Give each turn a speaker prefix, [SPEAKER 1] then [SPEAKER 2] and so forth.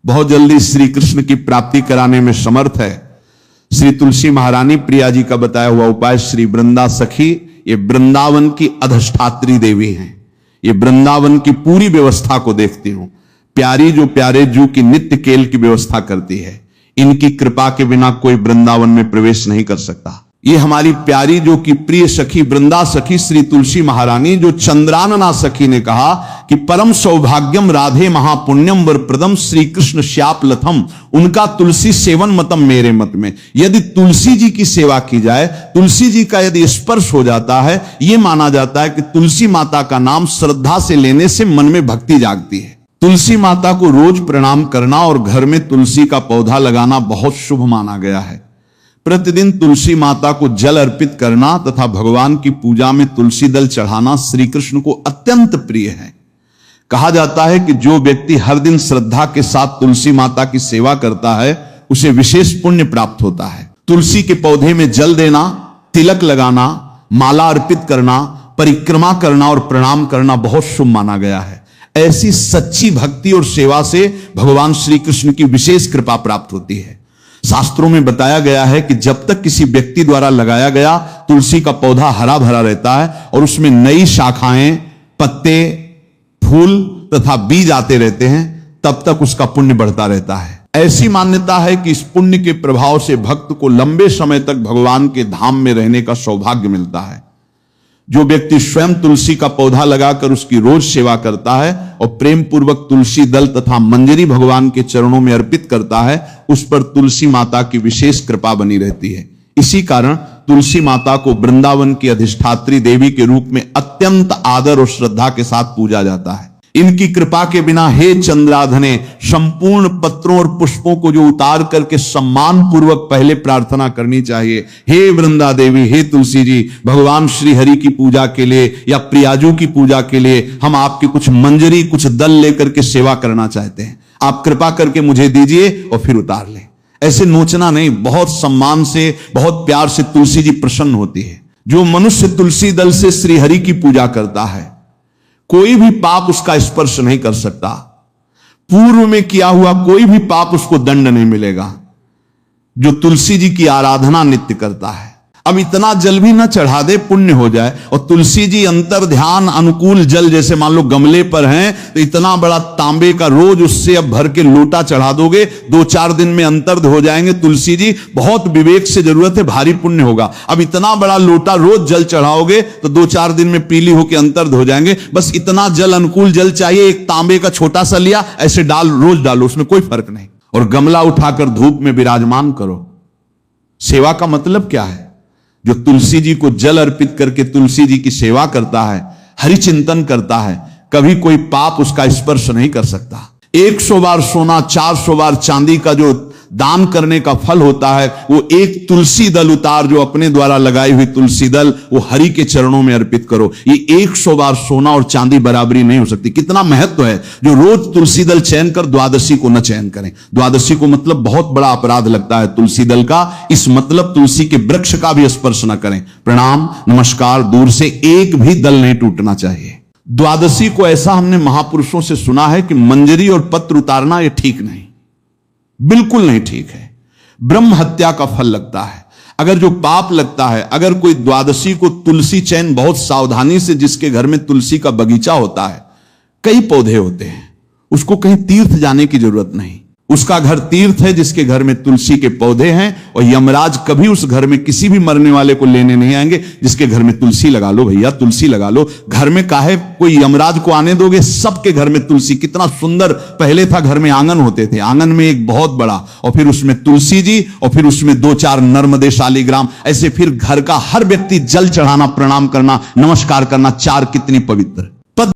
[SPEAKER 1] बहुत जल्दी श्री कृष्ण की प्राप्ति कराने में समर्थ है। श्री तुलसी महारानी प्रिया जी का बताया हुआ उपाय श्री वृंदा सखी, ये वृंदावन की अधिष्ठात्री देवी हैं। ये वृंदावन की पूरी व्यवस्था को देखती हूं। प्यारी जो प्यारे जू की नित्य केल की व्यवस्था करती है, इनकी कृपा के बिना कोई वृंदावन में प्रवेश नहीं कर सकता। ये हमारी प्यारी जो कि प्रिय सखी वृंदा सखी श्री तुलसी महारानी, जो चंद्रानना सखी ने कहा कि परम सौभाग्यम राधे महापुण्यम वरप्रदम श्री कृष्ण श्यापलथम, उनका तुलसी सेवन मतम मेरे मत में। यदि तुलसी जी की सेवा की जाए, तुलसी जी का यदि स्पर्श हो जाता है, यह माना जाता है कि तुलसी माता का नाम श्रद्धा से लेने से मन में भक्ति जागती है। तुलसी माता को रोज प्रणाम करना और घर में तुलसी का पौधा लगाना बहुत शुभ माना गया है। प्रतिदिन तुलसी माता को जल अर्पित करना तथा भगवान की पूजा में तुलसी दल चढ़ाना श्री कृष्ण को अत्यंत प्रिय है। कहा जाता है कि जो व्यक्ति हर दिन श्रद्धा के साथ तुलसी माता की सेवा करता है, उसे विशेष पुण्य प्राप्त होता है। तुलसी के पौधे में जल देना, तिलक लगाना, माला अर्पित करना, परिक्रमा करना और प्रणाम करना बहुत शुभ माना गया है। ऐसी सच्ची भक्ति और सेवा से भगवान श्री कृष्ण की विशेष कृपा प्राप्त होती है। शास्त्रों में बताया गया है कि जब तक किसी व्यक्ति द्वारा लगाया गया तुलसी का पौधा हरा भरा रहता है और उसमें नई शाखाएं, पत्ते, फूल तथा बीज आते रहते हैं, तब तक उसका पुण्य बढ़ता रहता है। ऐसी मान्यता है कि इस पुण्य के प्रभाव से भक्त को लंबे समय तक भगवान के धाम में रहने का सौभाग्य मिलता है। जो व्यक्ति स्वयं तुलसी का पौधा लगाकर उसकी रोज सेवा करता है और प्रेम पूर्वक तुलसी दल तथा मंजरी भगवान के चरणों में अर्पित करता है, उस पर तुलसी माता की विशेष कृपा बनी रहती है। इसी कारण तुलसी माता को वृंदावन की अधिष्ठात्री देवी के रूप में अत्यंत आदर और श्रद्धा के साथ पूजा जाता है। इनकी कृपा के बिना हे चंद्राधने, संपूर्ण पत्रों और पुष्पों को जो उतार करके सम्मान पूर्वक पहले प्रार्थना करनी चाहिए, हे वृंदा देवी, हे तुलसी जी, भगवान श्री हरि की पूजा के लिए या प्रियाजू की पूजा के लिए हम आपकी कुछ मंजरी, कुछ दल लेकर के सेवा करना चाहते हैं। आप कृपा करके मुझे दीजिए और फिर उतार लें। ऐसे नोचना नहीं, बहुत सम्मान से, बहुत प्यार से तुलसी जी प्रसन्न होती है। जो मनुष्य तुलसी दल से श्री हरि की पूजा करता है, कोई भी पाप उसका स्पर्श नहीं कर सकता। पूर्व में किया हुआ कोई भी पाप उसको दंड नहीं मिलेगा, जो तुलसी जी की आराधना नित्य करता है। अब इतना जल भी ना चढ़ा दे, पुण्य हो जाए। और तुलसी जी अंतर ध्यान अनुकूल जल, जैसे मान लो गमले पर हैं तो इतना बड़ा तांबे का रोज उससे अब भर के लोटा चढ़ा दोगे, 2-4 दिन में अंतर हो जाएंगे तुलसी जी। बहुत विवेक से जरूरत है, भारी पुण्य होगा। अब इतना बड़ा लोटा रोज जल चढ़ाओगे तो 2-4 दिन में पीली होकर अंतर हो जाएंगे। बस इतना जल अनुकूल जल चाहिए, एक तांबे का छोटा सा लिया, ऐसे रोज डालो, उसमें कोई फर्क नहीं। और गमला उठाकर धूप में विराजमान करो। सेवा का मतलब क्या है? जो तुलसी जी को जल अर्पित करके तुलसी जी की सेवा करता है, हरि चिंतन करता है, कभी कोई पाप उसका स्पर्श नहीं कर सकता। 100 बार सोना, 400 बार चांदी का जो दान करने का फल होता है, वो एक तुलसी दल उतार, जो अपने द्वारा लगाई हुई तुलसी दल, वो हरि के चरणों में अर्पित करो। ये 100 बार सोना और चांदी बराबरी नहीं हो सकती। कितना महत्व है। जो रोज तुलसी दल चयन कर, द्वादशी को न चयन करें। द्वादशी को मतलब बहुत बड़ा अपराध लगता है तुलसी दल का। इस मतलब तुलसी के वृक्ष का भी स्पर्श न करें। प्रणाम, नमस्कार, दूर से एक भी दल नहीं टूटना चाहिए। द्वादशी को ऐसा हमने महापुरुषों से सुना है कि मंजरी और पत्र उतारना ये ठीक नहीं, बिल्कुल नहीं ठीक है। ब्रह्म हत्या का फल लगता है। अगर जो पाप लगता है, अगर कोई द्वादशी को तुलसी चयन बहुत सावधानी से, जिसके घर में तुलसी का बगीचा होता है, कई पौधे होते हैं, उसको कहीं तीर्थ जाने की जरूरत नहीं। उसका घर तीर्थ है जिसके घर में तुलसी के पौधे हैं। और यमराज कभी उस घर में किसी भी मरने वाले को लेने नहीं आएंगे जिसके घर में तुलसी लगा लो भैया, तुलसी लगा लो। घर में काहे कोई यमराज को आने दोगे? सबके घर में तुलसी। कितना सुंदर पहले था, घर में आंगन होते थे, आंगन में एक बहुत बड़ा, और फिर उसमें तुलसी जी, और फिर उसमें 2-4 नर्मदे शालिग्राम, ऐसे फिर घर का हर व्यक्ति जल चढ़ाना, प्रणाम करना, नमस्कार करना। 4 कितनी पवित्र।